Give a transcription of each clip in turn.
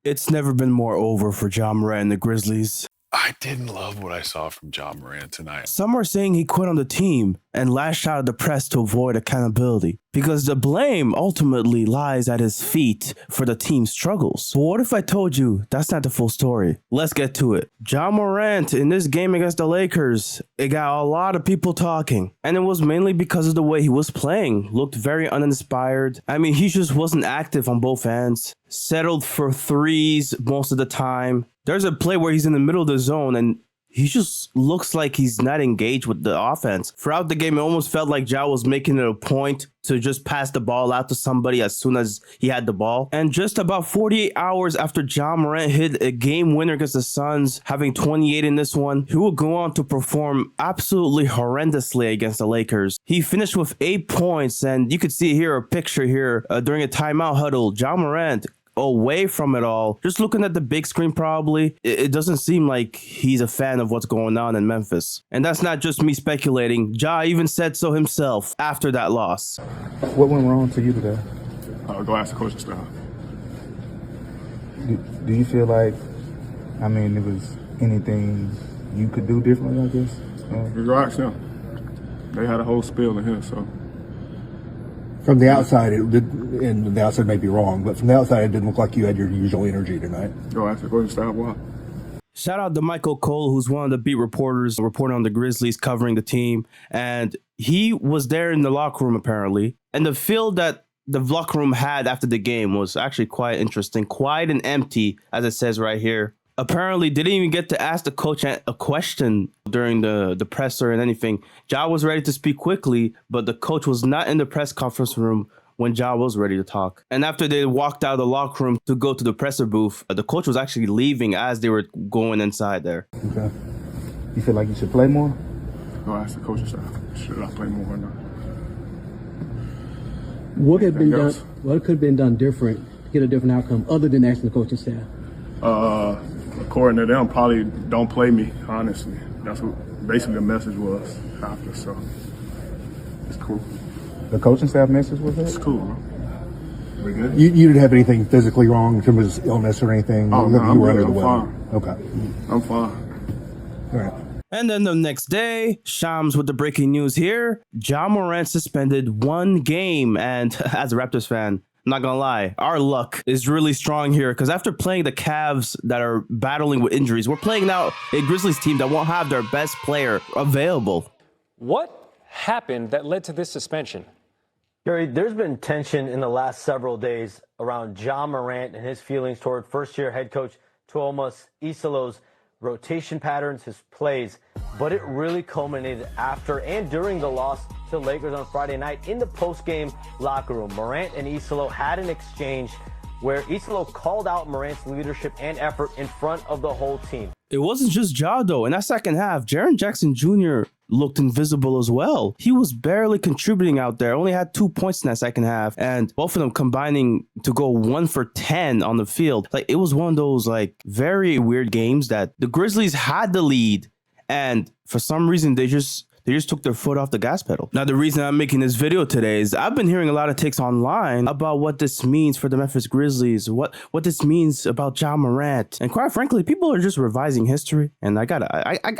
It's never been more over for Ja Morant and the Grizzlies. I didn't love what I saw from Ja Morant tonight. Some are saying he quit on the team and lashed out at the press to avoid accountability, because the blame ultimately lies at his feet for the team's struggles. But what if I told you that's not the full story? Let's get to it. Ja Morant, in this game against the Lakers, it got a lot of people talking, and it was mainly because of the way he was playing. Looked very uninspired. I mean, he just wasn't active on both ends. Settled for threes most of the time. There's a play where he's in the middle of the zone and he just looks like he's not engaged with the offense. Throughout the game, it almost felt like Ja was making it a point to just pass the ball out to somebody as soon as he had the ball. And just about 48 hours after Ja Morant hit a game winner against the Suns, having 28 in this one, he will go on to perform absolutely horrendously against the Lakers. He finished with 8 points, and you could see here a picture here during a timeout huddle. Ja Morant, away from it all, just looking at the big screen, probably, it doesn't seem like he's a fan of what's going on in Memphis. And that's not just me speculating. Ja even said so himself after that loss. What went wrong for you today? Go ask the coaching staff. Do you feel like, I mean, there was anything you could do differently, I guess? You go ask them. They had a whole spiel in here, so. From the outside, it did, and the outside may be wrong, but from the outside, it didn't look like you had your usual energy tonight. Go ask the coaching staff why. Shout out to Michael Cole, who's one of the beat reporters reporting on the Grizzlies, covering the team. And he was there in the locker room, apparently. And the feel that the locker room had after the game was actually quite interesting. Quiet and empty, as it says right here. Apparently, didn't even get to ask the coach a question during the presser and anything. Ja was ready to speak quickly, but the coach was not in the press conference room when Ja was ready to talk. And after they walked out of the locker room to go to the presser booth, the coach was actually leaving as they were going inside there. Okay. You feel like you should play more? Go ask the coaching staff. Should I play more or not? What could have been done different to get a different outcome other than asking the coaching staff? According to them, probably don't play me, honestly. That's what basically the message was after, so it's cool. The coaching staff message was It's it? cool, bro. We good? You didn't have anything physically wrong in terms of illness or anything? Oh, no, You were I'm under the good. weather. I'm Okay. I'm fine. All right. And then the next day, Shams with the breaking news here. Ja Morant suspended 1 game. And as a Raptors fan, I'm not gonna lie, our luck is really strong here, because after playing the Cavs that are battling with injuries, we're playing now a Grizzlies team that won't have their best player available. What happened that led to this suspension? Gary, there's been tension in the last several days around Ja Morant and his feelings toward first-year head coach Tuomas Isolo's rotation patterns, his plays. But it really culminated after and during the loss to Lakers on Friday night in the post-game locker room. Morant and Isolo had an exchange where Isolo called out Morant's leadership and effort in front of the whole team. It wasn't just Ja, though. In that second half, Jaren Jackson Jr. looked invisible as well. He was barely contributing out there, only had 2 points in that second half, and both of them combining to go 1 for 10 on the field. Like, it was one of those, like, very weird games that the Grizzlies had the lead, and for some reason, they just took their foot off the gas pedal. Now, the reason I'm making this video today is I've been hearing a lot of takes online about what this means for the Memphis Grizzlies, what this means about Ja Morant. And quite frankly, people are just revising history, and I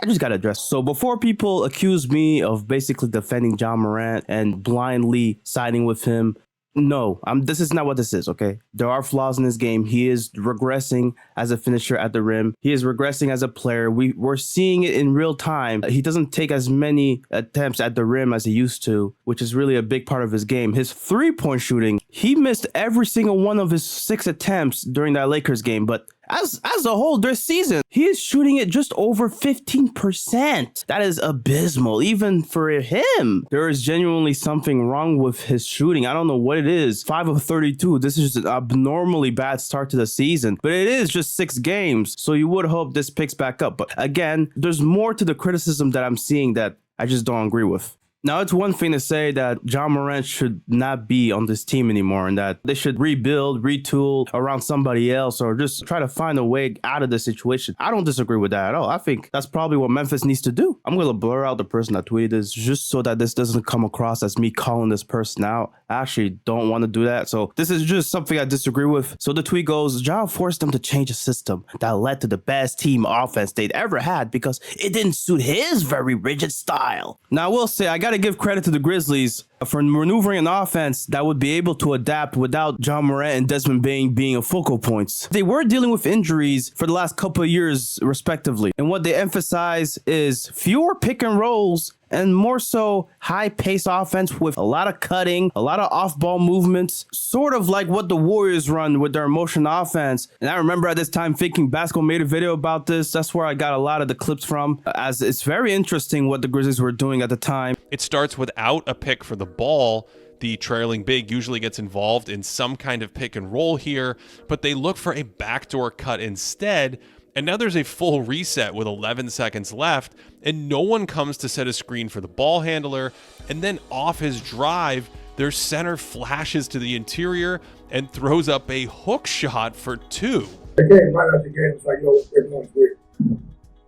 just gotta address. So before people accuse me of basically defending Ja Morant and blindly siding with him, no, this is not what this is, okay? There are flaws in this game. He is regressing as a finisher at the rim. He is regressing as a player. We're seeing it in real time. He doesn't take as many attempts at the rim as he used to, which is really a big part of his game. His three-point shooting, he missed every single one of his 6 attempts during that Lakers game, but as a whole this season, he is shooting it just over 15%. That is abysmal, even for him. There is genuinely something wrong with his shooting. I don't know what it is. 5 of 32. This is just an abnormally bad start to the season, but it is just 6 games, so you would hope this picks back up. But again, there's more to the criticism that I'm seeing that I just don't agree with. Now, it's one thing to say that Ja Morant should not be on this team anymore and that they should rebuild, retool around somebody else or just try to find a way out of the situation. I don't disagree with that at all. I think that's probably what Memphis needs to do. I'm going to blur out the person that tweeted this just so that this doesn't come across as me calling this person out. I actually don't want to do that. So this is just something I disagree with. So the tweet goes, Ja forced them to change a system that led to the best team offense they'd ever had because it didn't suit his very rigid style. Now, I will say, I got to give credit to the Grizzlies for maneuvering an offense that would be able to adapt without Ja Morant and Desmond Bane being a focal points. They were dealing with injuries for the last couple of years, respectively. And what they emphasize is fewer pick and rolls and more so high-paced offense with a lot of cutting, a lot of off-ball movements, sort of like what the Warriors run with their motion offense. And I remember at this time thinking Basketball made a video about this. That's where I got a lot of the clips from, as it's very interesting what the Grizzlies were doing at the time. It starts without a pick for the ball. The trailing big usually gets involved in some kind of pick and roll here, but they look for a backdoor cut instead. And now there's a full reset with 11 seconds left, and no one comes to set a screen for the ball handler. And then off his drive, their center flashes to the interior and throws up a hook shot for two. They came right out the game. It's like, yo, they're going quick.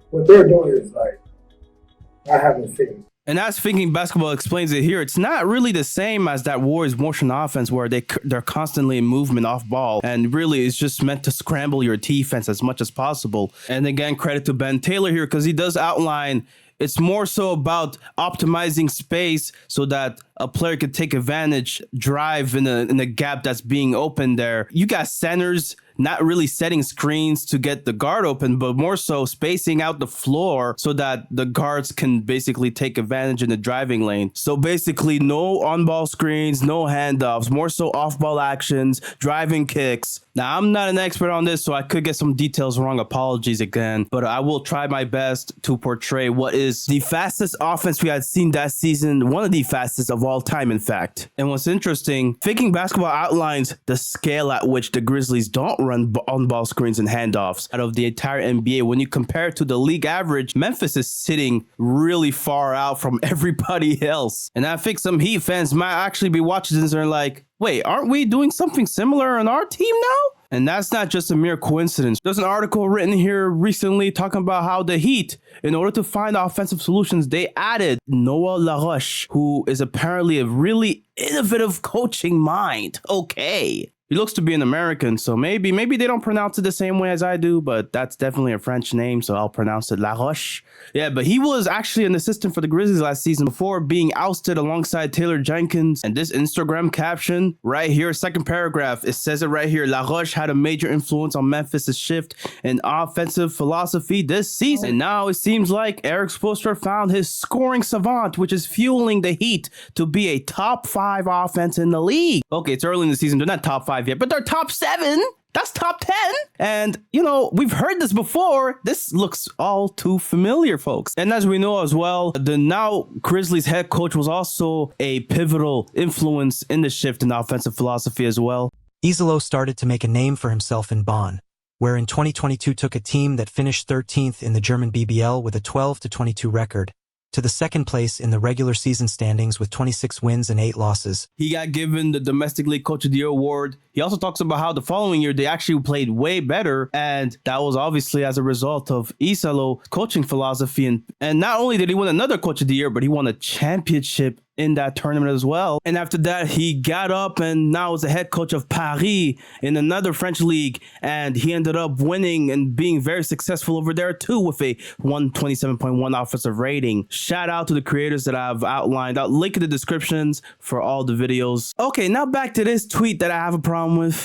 What they're doing is like, I haven't seen. And as Thinking Basketball explains it here, it's not really the same as that Warriors motion offense where they're constantly in movement off ball. And really, it's just meant to scramble your defense as much as possible. And again, credit to Ben Taylor here because he does outline it's more so about optimizing space so that a player could take advantage, drive in a gap that's being opened there. You got centers not really setting screens to get the guard open, but more so spacing out the floor so that the guards can basically take advantage in the driving lane. So basically no on-ball screens, no handoffs, more so off-ball actions, driving kicks. Now, I'm not an expert on this, so I could get some details wrong. Apologies again, but I will try my best to portray what is the fastest offense we had seen that season, one of the fastest of all time, in fact. And what's interesting, Thinking Basketball outlines the scale at which the Grizzlies don't run on-ball screens and handoffs out of the entire NBA. When you compare it to the league average, Memphis is sitting really far out from everybody else. And I think some Heat fans might actually be watching this and are like, wait, aren't we doing something similar on our team now? And that's not just a mere coincidence. There's an article written here recently talking about how the Heat, in order to find offensive solutions, they added Noah LaRoche, who is apparently a really innovative coaching mind. Okay. He looks to be an American, so maybe they don't pronounce it the same way as I do, but that's definitely a French name, so I'll pronounce it LaRoche. Yeah, but he was actually an assistant for the Grizzlies last season before being ousted alongside Taylor Jenkins. And this Instagram caption right here, second paragraph, it says it right here. LaRoche had a major influence on Memphis' shift in offensive philosophy this season. And now it seems like Eric Spoelstra found his scoring savant, which is fueling the Heat to be a top 5 offense in the league. Okay, it's early in the season. They're not top 5 yet, but they're top 7. That's top 10. And, you know, we've heard this before. This looks all too familiar, folks. And as we know as well, the now Grizzlies head coach was also a pivotal influence in the shift in offensive philosophy as well. Isolo started to make a name for himself in Bonn, where in 2022 took a team that finished 13th in the German BBL with a 12-22 record to the second place in the regular season standings with 26 wins and 8 losses. He got given the Domestic League Coach of the Year award. He also talks about how the following year they actually played way better, and that was obviously as a result of Isolo's coaching philosophy. And not only did he win another Coach of the Year, but he won a championship in that tournament as well. And after that, he got up and now is the head coach of Paris in another French league. And he ended up winning and being very successful over there too with a 127.1 offensive rating. Shout out to the creators that I've outlined. I'll link in the descriptions for all the videos. Okay, now back to this tweet that I have a problem with.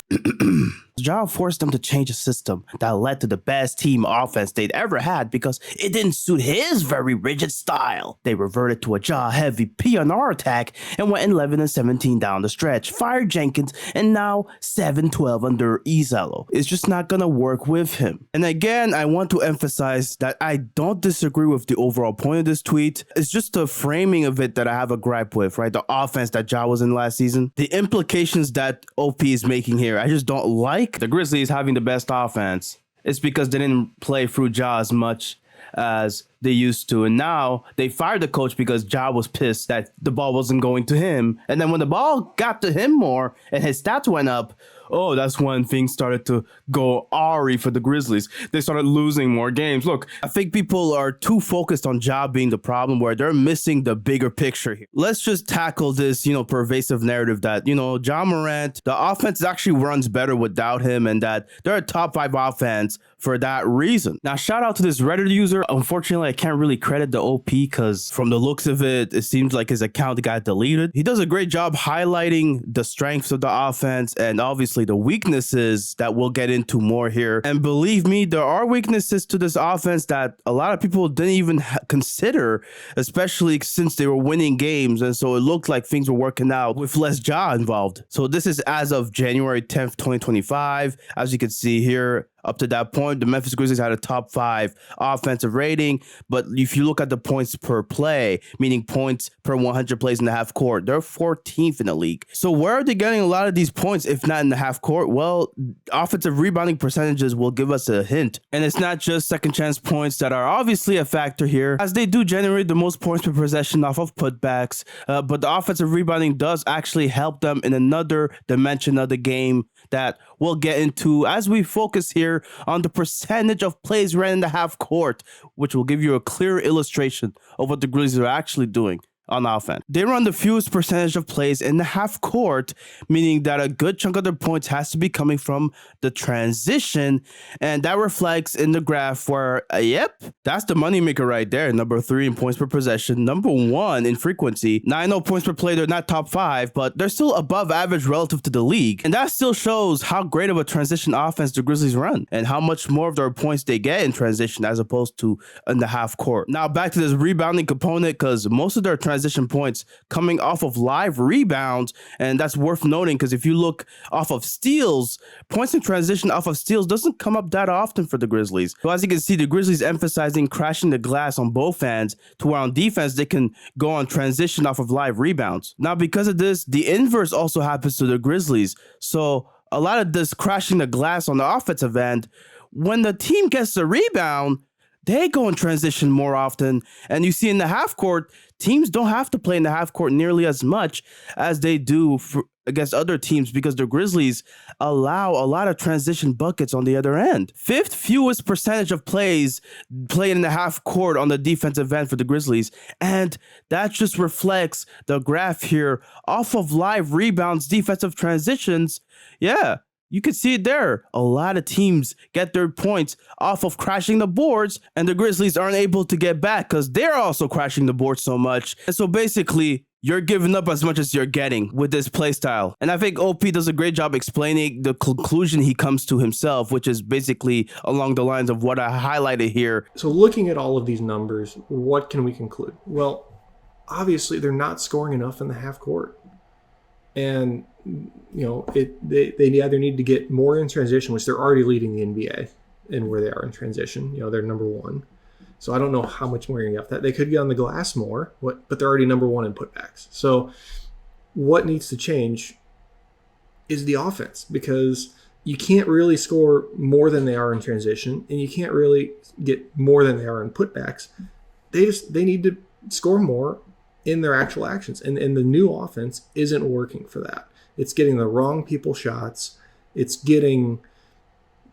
Ja forced them to change a system that led to the best team offense they'd ever had because it didn't suit his very rigid style. They reverted to a Ja-heavy PNR attack and went 11-17 down the stretch, fired Jenkins, and now 7-12 under Isolo. It's just not gonna work with him. And again, I want to emphasize that I don't disagree with the overall point of this tweet. It's just the framing of it that I have a gripe with, right? The offense that Ja was in last season. The implications that OP is making here, I just don't like. The Grizzlies having the best offense. It's because they didn't play through Ja as much as they used to. And now they fired the coach because Ja was pissed that the ball wasn't going to him. And then when the ball got to him more and his stats went up, oh, that's when things started to go awry for the Grizzlies. They started losing more games. Look, I think people are too focused on Ja being the problem where they're missing the bigger picture here. Let's just tackle this, pervasive narrative that, Ja Morant, the offense actually runs better without him and that they're a top 5 offense for that reason. Now, shout out to this Reddit user. Unfortunately, I can't really credit the OP because from the looks of it, it seems like his account got deleted. He does a great job highlighting the strengths of the offense and obviously the weaknesses that we'll get into more here. And believe me, there are weaknesses to this offense that a lot of people didn't even consider, especially since they were winning games. And so it looked like things were working out with less Ja involved. So this is as of January 10th, 2025. As you can see here, up to that point, the Memphis Grizzlies had a top 5 offensive rating. But if you look at the points per play, meaning points per 100 plays in the half court, they're 14th in the league. So where are they getting a lot of these points if not in the half court? Well, offensive rebounding percentages will give us a hint. And it's not just second chance points that are obviously a factor here, as they do generate the most points per possession off of putbacks. But the offensive rebounding does actually help them in another dimension of the game that we'll get into as we focus here on the percentage of plays ran in the half court, which will give you a clear illustration of what the Grizzlies are actually doing on offense. They run the fewest percentage of plays in the half court, meaning that a good chunk of their points has to be coming from the transition, and that reflects in the graph where, yep, that's the moneymaker right there. Number 3 in points per possession, number 1 in frequency. Now I know points per play, they're not top 5, but they're still above average relative to the league, and that still shows how great of a transition offense the Grizzlies run and how much more of their points they get in transition as opposed to in the half court. Now back to this rebounding component, because most of their transition points coming off of live rebounds, and that's worth noting because if you look off of steals, points in transition off of steals doesn't come up that often for the Grizzlies. So as you can see, the Grizzlies emphasizing crashing the glass on both ends to where on defense they can go on transition off of live rebounds. Now because of this, the inverse also happens to the Grizzlies. So a lot of this crashing the glass on the offensive end, when the team gets the rebound, they go in transition more often. And you see in the half court, teams don't have to play in the half court nearly as much as they do against other teams because the Grizzlies allow a lot of transition buckets on the other end. 5th fewest percentage of plays played in the half court on the defensive end for the Grizzlies. And that just reflects the graph here off of live rebounds, defensive transitions. Yeah. You can see it there. A lot of teams get their points off of crashing the boards, and the Grizzlies aren't able to get back because they're also crashing the board so much. And so basically, you're giving up as much as you're getting with this play style. And I think OP does a great job explaining the conclusion he comes to himself, which is basically along the lines of what I highlighted here. So looking at all of these numbers, what can we conclude? Well, obviously they're not scoring enough in the half court. And they either need to get more in transition, which they're already leading the NBA in where they are in transition. They're number 1. So I don't know how much more you're going to get that. They could get on the glass more, but they're already number 1 in putbacks. So what needs to change is the offense, because you can't really score more than they are in transition, and you can't really get more than they are in putbacks. They need to score more in their actual actions. And the new offense isn't working for that. It's getting the wrong people shots. It's getting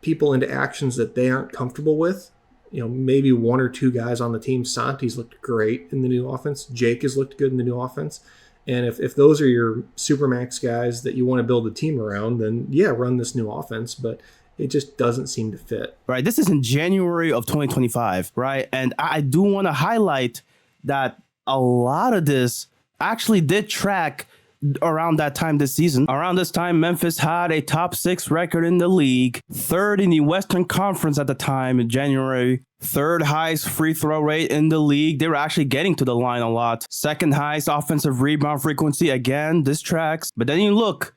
people into actions that they aren't comfortable with. Maybe 1 or 2 guys on the team. Santi's looked great in the new offense. Jake has looked good in the new offense. And if those are your supermax guys that you want to build a team around, then yeah, run this new offense. But it just doesn't seem to fit. Right. This is in January of 2025, right? And I do want to highlight that a lot of this actually did track around that time this season. Around this time, Memphis had a top 6 record in the league, 3rd in the Western Conference at the time in January, 3rd highest free throw rate in the league. They were actually getting to the line a lot. 2nd highest offensive rebound frequency. Again, this tracks. But then you look,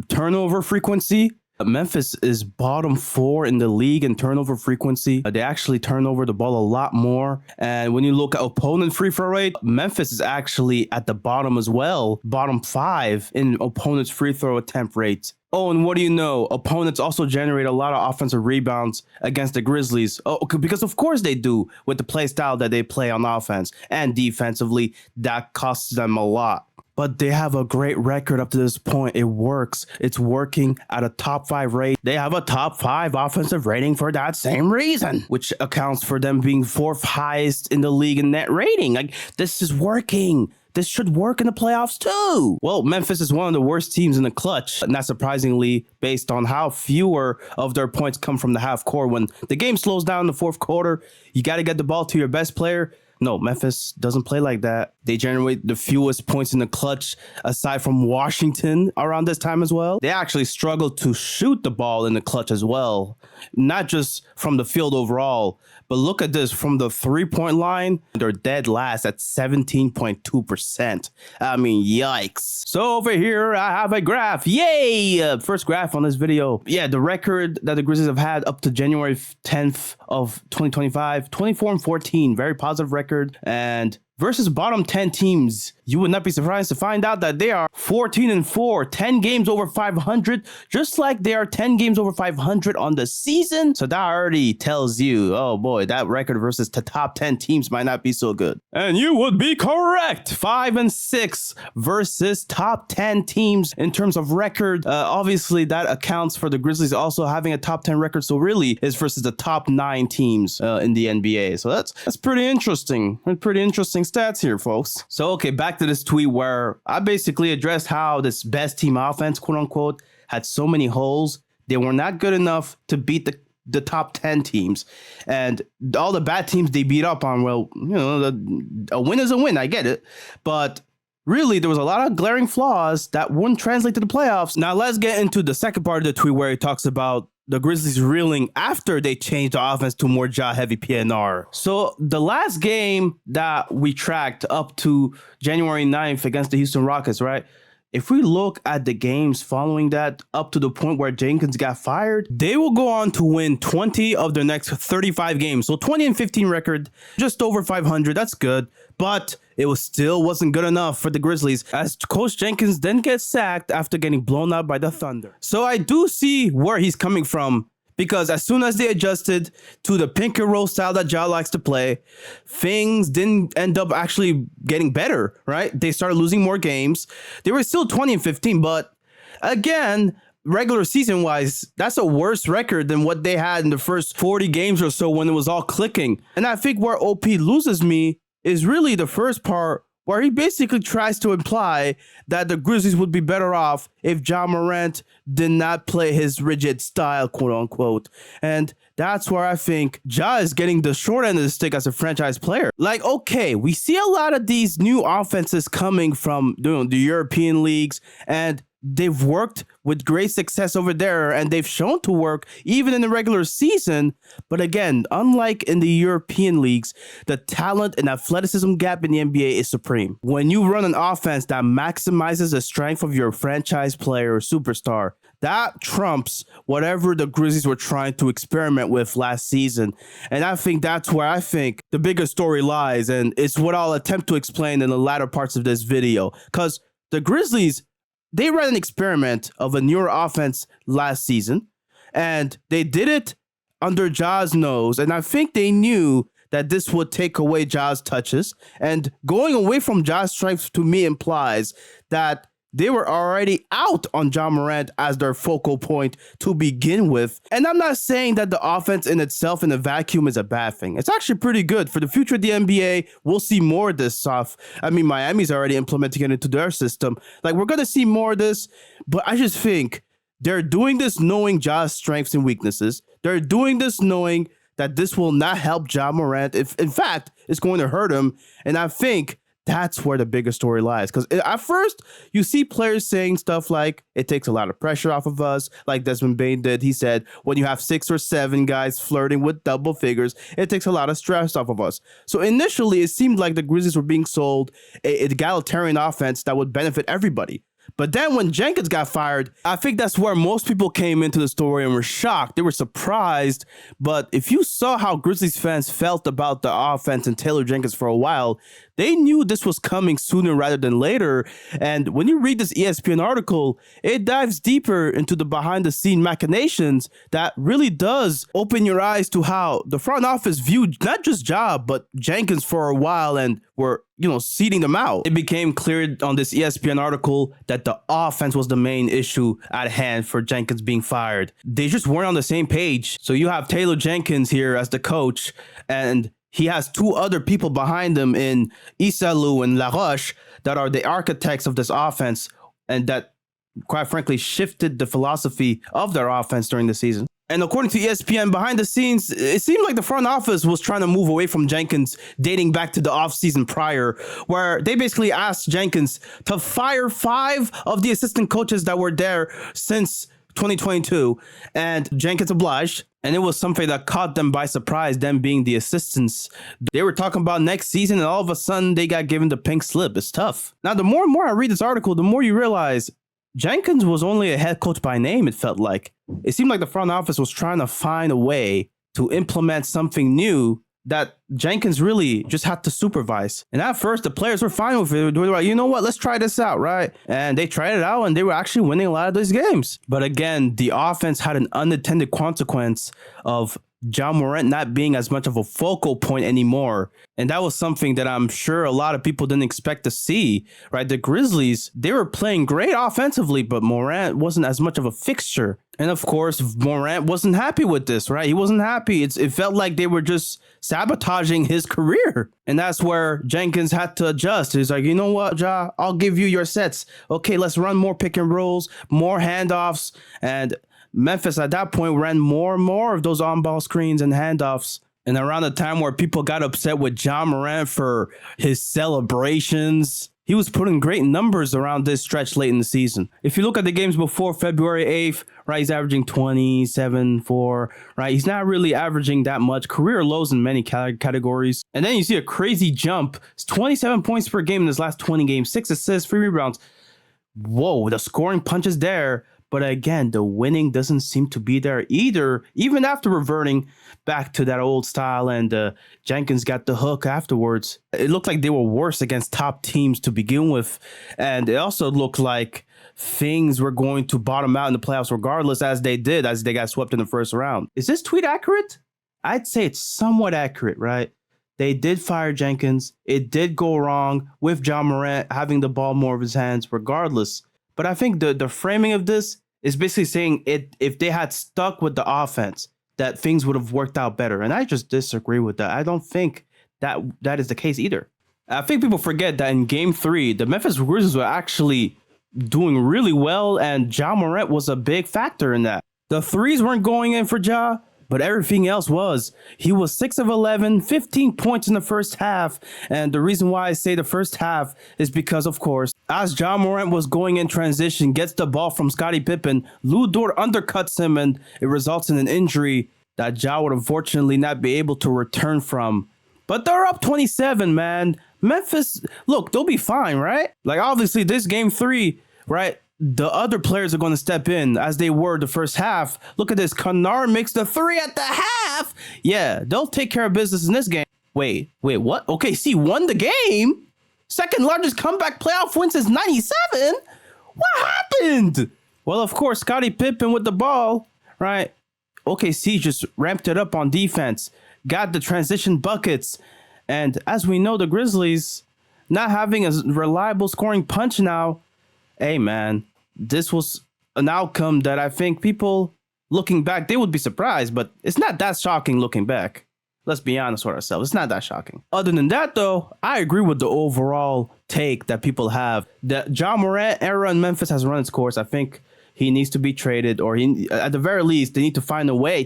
turnover frequency, Memphis is bottom 4 in the league in turnover frequency. They actually turn over the ball a lot more. And when you look at opponent free throw rate, Memphis is actually at the bottom as well. Bottom 5 in opponent's free throw attempt rates. Oh, and what do you know? Opponents also generate a lot of offensive rebounds against the Grizzlies. Oh, because of course they do with the play style that they play on offense and defensively. That costs them a lot. But they have a great record up to this point. It works. It's working at a top 5 rate. They have a top 5 offensive rating for that same reason, which accounts for them being 4th highest in the league in net rating. Like, this is working. This should work in the playoffs too. Well, Memphis is one of the worst teams in the clutch, not surprisingly, based on how fewer of their points come from the half court. When the game slows down in the 4th quarter, you got to get the ball to your best player. No, Memphis doesn't play like that. They generate the fewest points in the clutch aside from Washington around this time as well. They actually struggle to shoot the ball in the clutch as well, not just from the field overall. But look at this, from the 3-point line, they're dead last at 17.2%. I mean, yikes. So over here, I have a graph. Yay! First graph on this video. Yeah, the record that the Grizzlies have had up to January 10th of 2025, 24-14, very positive record. And versus bottom 10 teams, you would not be surprised to find out that they are 14-4, 10 games over 500, just like they are 10 games over 500 on the season. So that already tells you, oh boy, that record versus the top 10 teams might not be so good. And you would be correct. 5-6 versus top 10 teams in terms of record. Obviously, that accounts for the Grizzlies also having a top 10 record. So really, it's versus the top 9 teams in the NBA. So that's pretty interesting. Pretty interesting stats here, folks. So, okay, back to this tweet where I basically addressed how this best team offense, quote unquote, had so many holes. They were not good enough to beat the top 10 teams. And all the bad teams they beat up on, well, you know, a win is a win. I get it. But really, there was a lot of glaring flaws that wouldn't translate to the playoffs. Now, let's get into the second part of the tweet where he talks about the Grizzlies reeling after they changed the offense to more heavy PNR. So the last game that we tracked up to January 9th against the Houston Rockets, right? If we look at the games following that up to the point where Jenkins got fired, they will go on to win 20 of their next 35 games. So 20-15 record, just over 500. That's good. But it wasn't good enough for the Grizzlies as Coach Jenkins then gets sacked after getting blown out by the Thunder. So I do see where he's coming from, because as soon as they adjusted to the pick and roll style that Ja likes to play, things didn't end up actually getting better, right? They started losing more games. They were still 20-15, but again, regular season wise, that's a worse record than what they had in the first 40 games or so when it was all clicking. And I think where OP loses me is really the first part where he basically tries to imply that the Grizzlies would be better off if Ja Morant did not play his rigid style, quote unquote. And that's where I think Ja is getting the short end of the stick as a franchise player. Like, okay, we see a lot of these new offenses coming from the European leagues, and they've worked with great success over there, and they've shown to work even in the regular season. But again, unlike in the European leagues, the talent and athleticism gap in the NBA is supreme. When you run an offense that maximizes the strength of your franchise player or superstar, that trumps whatever the Grizzlies were trying to experiment with last season. And I think that's where I think the bigger story lies, and it's what I'll attempt to explain in the latter parts of this video. Because the Grizzlies, they ran an experiment of a newer offense last season, and they did it under Ja's nose. And I think they knew that this would take away Ja's touches. And going away from Ja's strengths to me implies that they were already out on Ja Morant as their focal point to begin with. And I'm not saying that the offense in itself in a vacuum is a bad thing. It's actually pretty good. For the future of the NBA, we'll see more of this stuff. I mean, Miami's already implementing it into their system. Like, we're going to see more of this, but I just think they're doing this knowing Ja's strengths and weaknesses. They're doing this knowing that this will not help Ja Morant. If, in fact, it's going to hurt him. And I think that's where the bigger story lies. Because at first, you see players saying stuff like, it takes a lot of pressure off of us, like Desmond Bane did. He said, when you have 6 or 7 guys flirting with double figures, it takes a lot of stress off of us. So initially, it seemed like the Grizzlies were being sold an egalitarian offense that would benefit everybody. But then when Jenkins got fired, I think that's where most people came into the story and were shocked. They were surprised. But if you saw how Grizzlies fans felt about the offense and Taylor Jenkins for a while, they knew this was coming sooner rather than later. And when you read this ESPN article, it dives deeper into the behind-the-scene machinations that really does open your eyes to how the front office viewed not just Ja, but Jenkins for a while and were, seeding them out. It became clear on this ESPN article that the offense was the main issue at hand for Jenkins being fired. They just weren't on the same page. So you have Taylor Jenkins here as the coach, and he has two other people behind him in Isalu and LaRoche that are the architects of this offense and that, quite frankly, shifted the philosophy of their offense during the season. And according to ESPN, behind the scenes, it seemed like the front office was trying to move away from Jenkins dating back to the offseason prior, where they basically asked Jenkins to fire 5 of the assistant coaches that were there since 2022. And Jenkins obliged. And it was something that caught them by surprise, them being the assistants. They were talking about next season, and all of a sudden they got given the pink slip. It's tough. Now, the more and more I read this article, the more you realize Jenkins was only a head coach by name, it felt like. It seemed like the front office was trying to find a way to implement something new that Jenkins really just had to supervise. And at first, the players were fine with it. They were like, you know what, let's try this out, right? And they tried it out, and they were actually winning a lot of these games. But again, the offense had an unintended consequence of Ja Morant not being as much of a focal point anymore. And that was something that I'm sure a lot of people didn't expect to see, right? The Grizzlies, they were playing great offensively, but Morant wasn't as much of a fixture. And of course, Morant wasn't happy with this, right? He wasn't happy. It felt like they were just sabotaging his career. And that's where Jenkins had to adjust. He's like, you know what, Ja, I'll give you your sets. Okay, let's run more pick and rolls, more handoffs. And Memphis at that point ran more and more of those on-ball screens and handoffs. And around the time where people got upset with Ja Morant for his celebrations, he was putting great numbers around this stretch late in the season. If you look at the games before February 8th, right, he's averaging 27, 4, right? He's not really averaging that much. Career lows in many categories. And then you see a crazy jump. It's 27 points per game in his last 20 games, 6 assists, 3 rebounds. Whoa, the scoring punch is there. But again, the winning doesn't seem to be there either, even after reverting back to that old style, and Jenkins got the hook afterwards. It looked like they were worse against top teams to begin with, and it also looked like things were going to bottom out in the playoffs regardless, as they did, as they got swept in the first round. Is this tweet accurate? I'd say it's somewhat accurate, right? They did fire Jenkins. It did go wrong with Ja Morant having the ball more of his hands regardless. But I think the framing of this is basically saying if they had stuck with the offense, that things would have worked out better. And I just disagree with that. I don't think that is the case either. I think people forget that in Game 3, the Memphis Grizzlies were actually doing really well, and Ja Morant was a big factor in that. The threes weren't going in for Ja, but everything else was. He was 6 of 11, 15 points in the first half. And the reason why I say the first half is because, of course, as Ja Morant was going in transition, gets the ball from Scottie Pippen, Lou Dort undercuts him, and it results in an injury that Ja would unfortunately not be able to return from. But they're up 27, man. Memphis, look, they'll be fine, right? Like, obviously, this Game 3, right? The other players are going to step in as they were the first half. Look at this. Kennard makes the 3 at the half. Yeah, they'll take care of business in this game. Wait, what? Okay, see, won the game. Second largest comeback playoff win since 97. What happened? Well, of course, Scottie Pippen with the ball, right? OKC just ramped it up on defense, got the transition buckets. And as we know, the Grizzlies not having a reliable scoring punch now. Hey, man, this was an outcome that I think people looking back, they would be surprised, but it's not that shocking looking back. Let's be honest with ourselves. It's not that shocking. Other than that, though, I agree with the overall take that people have. The Ja Morant era in Memphis has run its course. I think he needs to be traded, or at the very least, they need to find a way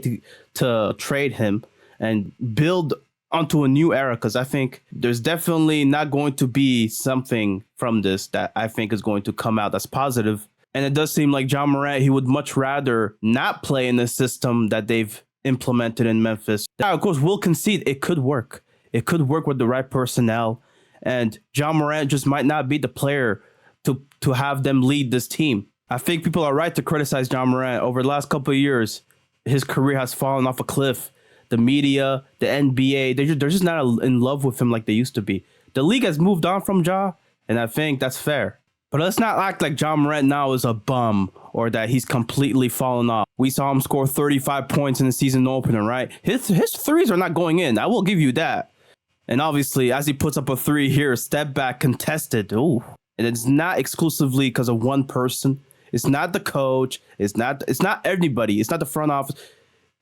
to trade him and build onto a new era, because I think there's definitely not going to be something from this that I think is going to come out that's positive. And it does seem like Ja Morant, he would much rather not play in the system that they've implemented in Memphis. Now, of course, we'll concede it could work. It could work with the right personnel. And Ja Morant just might not be the player to have them lead this team. I think people are right to criticize Ja Morant. Over the last couple of years, his career has fallen off a cliff. The media, the NBA, they're just not in love with him like they used to be. The league has moved on from Ja, and I think that's fair. But let's not act like Ja Morant now is a bum or that he's completely fallen off. We saw him score 35 points in the season opener, right? His threes are not going in. I will give you that. And obviously, as he puts up a three here, step back contested. Ooh. And it's not exclusively because of one person. It's not the coach. It's not everybody. It's not the front office.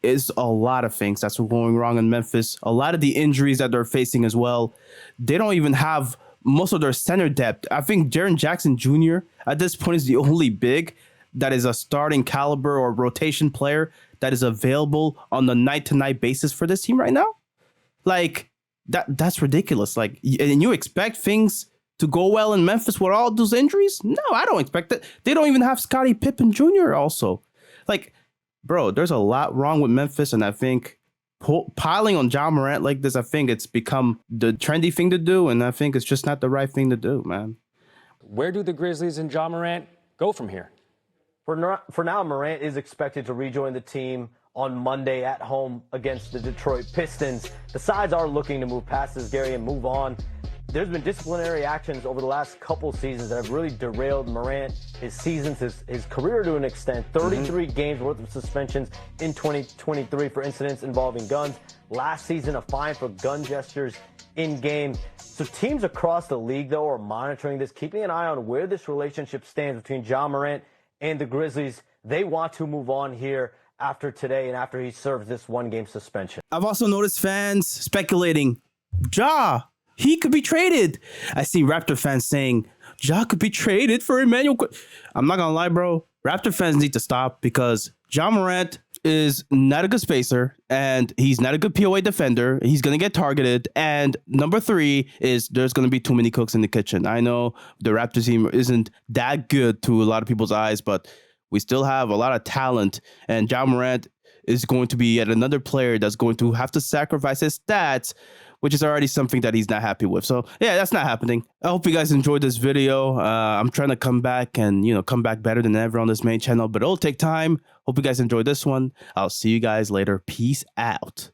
It's a lot of things that's going wrong in Memphis. A lot of the injuries that they're facing as well. They don't even have most of their center depth. I think Jaren Jackson Jr. at this point is the only big that is a starting caliber or rotation player that is available on the night-to-night basis for this team right now. Like, that's ridiculous. Like, and you expect things to go well in Memphis with all those injuries? No, I don't expect that. They don't even have Scottie Pippen Jr. also. Like, bro, there's a lot wrong with Memphis, and I think piling on Ja Morant like this, I think it's become the trendy thing to do, and I think it's just not the right thing to do, man. Where do the Grizzlies and Ja Morant go from here? For now, Morant is expected to rejoin the team on Monday at home against the Detroit Pistons. The sides are looking to move past this, Gary, and move on. There's been disciplinary actions over the last couple seasons that have really derailed Morant, his seasons, his career to an extent. 33 games worth of suspensions in 2023 for incidents involving guns. Last season, a fine for gun gestures in game. So teams across the league, though, are monitoring this, keeping an eye on where this relationship stands between Ja Morant and the Grizzlies. They want to move on here after today and after he serves this one-game suspension. I've also noticed fans speculating, Ja, he could be traded. I see Raptor fans saying, Ja could be traded for Emmanuel. I'm not going to lie, bro. Raptor fans need to stop because Ja Morant is not a good spacer and he's not a good POA defender. He's going to get targeted. And number 3 is there's going to be too many cooks in the kitchen. I know the Raptors team isn't that good to a lot of people's eyes, but we still have a lot of talent. And Ja Morant is going to be yet another player that's going to have to sacrifice his stats, which is already something that he's not happy with. So yeah, that's not happening. I hope you guys enjoyed this video. I'm trying to come back and, come back better than ever on this main channel, but it'll take time. Hope you guys enjoyed this one. I'll see you guys later. Peace out.